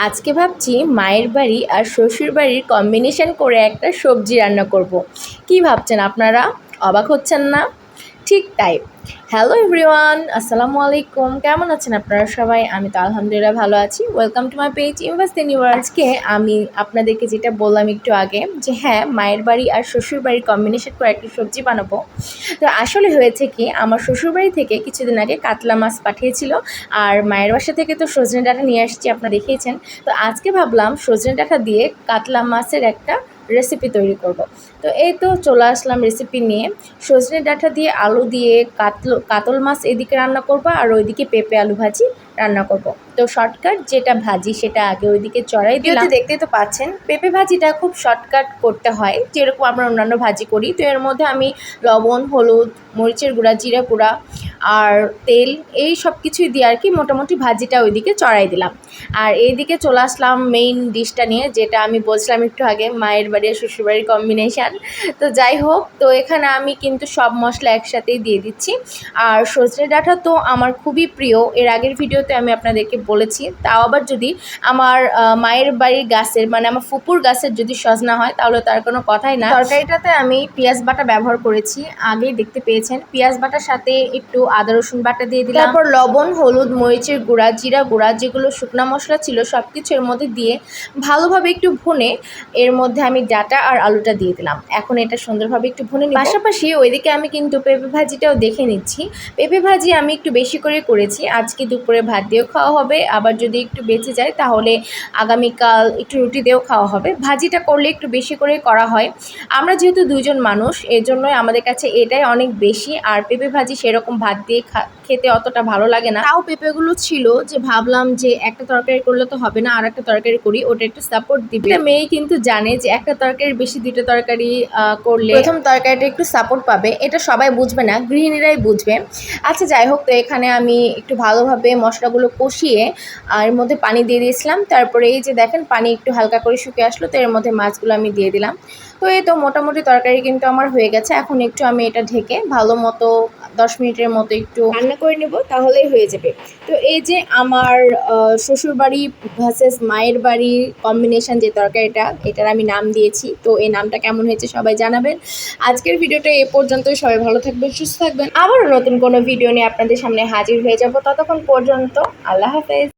আজকে ভাবছি মায়ের বাড়ি আর শ্বশুর বাড়ির কম্বিনেশন করে একটা সবজি রান্না করব। কি ভাবছেন আপনারা? অবাক হচ্ছেন না? ঠিক তাই। হ্যালো এভরিওয়ান, আসসালামু আলাইকুম। কেমন আছেন আপনারা সবাই? আমি তো আলহামদুলিল্লাহ ভালো আছি। Welcome to my page Invest Anywhere. আজকে আমি আপনাদেরকে যেটা বললাম একটু আগে, যে হ্যাঁ, মায়ের বাড়ি আর শ্বশুর বাড়ির কম্বিনেশন করে একটা সবজি বানাবো। তো আসলে হয়েছে কি, আমার শ্বশুরবাড়ি থেকে কিছুদিন আগে কাতলা মাছ পাঠিয়েছিল, আর মায়ের বাসা থেকে তো সজনে ডাঁটা নিয়ে আসছি, আপনারা দেখিয়েছেন। তো আজকে ভাবলাম সজনে ডাঁটা দিয়ে কাতলা মাছের একটা রেসিপি তৈরি করব। তো এই তো চলে আসলাম রেসিপি নিয়ে। সজনে ডাঁটা দিয়ে আলু দিয়ে কাতল মাছ এদিকে রান্না করব, আর ওইদিকে পেঁপে আলু ভাজি রান্না করব। তো শর্টকাট যেটা ভাজি সেটা আগে ওইদিকে চড়াই দিলাম। দেখতে তো পাচ্ছেন, পেঁপে ভাজিটা খুব শর্টকাট করতে হয়, যেরকম আমরা অন্যান্য ভাজি করি। তো এর মধ্যে আমি লবণ, হলুদ, মরিচের গুঁড়া, জিরা গুঁড়া আর তেল, এই সব কিছুই দিয়ে আর কি মোটামুটি ভাজিটা ওইদিকে চড়াই দিলাম। আর এইদিকে চলে আসলাম মেইন ডিশটা নিয়ে, যেটা আমি বলছিলাম একটু আগে, মায়ের বাড়ি আর শ্বশুরবাড়ির কম্বিনেশান। তো যাই হোক, তো এখানে আমি কিন্তু সব মশলা একসাথেই দিয়ে দিচ্ছি। আর সজনে ডাঁটা তো আমার খুবই প্রিয়, এর আগের ভিডিওতে আমি আপনাদেরকে বলেছি। তাও আবার যদি আমার মায়ের বাড়ির গাছের, মানে আমার ফুপুর গাছের যদি সজনা হয়, তাহলে তার কোনো কথাই না। তরকারিটাতে আমি পেঁয়াজ বাটা ব্যবহার করেছি, আগেই দেখতে পেয়েছেন। পেঁয়াজ বাটার সাথে একটু আদা রসুন বাটা দিয়ে দিলাম, তারপর লবণ, হলুদ, মরিচের গুঁড়া, জিরা গুঁড়া, যেগুলো শুকনা মশলা ছিল সব কিছু এর মধ্যে দিয়ে ভালোভাবে একটু ভুনে এর মধ্যে আমি ডাঁটা আর আলুটা দিয়ে দিলাম। এখন এটা সুন্দরভাবে একটু ভুনে নিই। পাশাপাশি ওইদিকে আমি কিন্তু পেঁপে ভাজিটাও দেখে নিচ্ছি। পেঁপে ভাজি আমি একটু বেশি করে করেছি, আজকে দুপুরে ভাত দিয়েও খাওয়া হবে, আবার যদি একটু বেঁচে যায় তাহলে আগামীকাল একটু রুটি দিয়েও খাওয়া হবে। ভাজিটা করলে একটু বেশি করে করা হয়। আমরা যেহেতু দুজন মানুষ, এর জন্যই আমাদের কাছে এটাই অনেক বেশি। আর পেঁপে ভাজি সেরকম ভাত দিয়ে খেতে অতটা ভালো লাগে না। তাও পেঁপেগুলো ছিল যে ভাবলাম যে একটা তরকারি করলে তো হবে না, আর একটা তরকারি করি, ওটা একটু সাপোর্ট দিবে। মেয়ে কিন্তু জানে যে একটা তরকারির বেশি দুটো তরকারি করলে প্রথম তরকারিটা একটু সাপোর্ট পাবে। এটা সবাই বুঝবে না, গৃহিণীরাই বুঝবে। আচ্ছা যাই হোক, তো এখানে আমি একটু ভালোভাবে মশলাগুলো কষিয়ে এর মধ্যে পানি দিয়ে দিয়েছিলাম। তারপরে এই যে দেখেন, পানি একটু হালকা করে শুকিয়ে আসলো, তো এর মধ্যে মাছগুলো আমি দিয়ে দিলাম। তো এই তো মোটামুটি তরকারি কিন্তু আমার হয়ে গেছে। এখন একটু আমি এটা ঢেকে ভালো মতো 10 মিনিটের মতো একটু রান্না করে নেব, তাহলেই হয়ে যাবে। তো এই যে আমার শ্বশুরবাড়ি ভার্সেস মায়ের বাড়ির কম্বিনেশন যে তরকারিটা, এটার আমি নাম দিয়েছি। তো এই নামটা কেমন হয়েছে সবাই জানাবেন। আজকের ভিডিওটা এ পর্যন্তই। সবাই ভালো থাকবেন, সুস্থ থাকবেন। আবারও নতুন কোনো ভিডিও নিয়ে আপনাদের সামনে হাজির হয়ে যাব। ততক্ষণ পর্যন্ত আল্লাহ হাফেজ।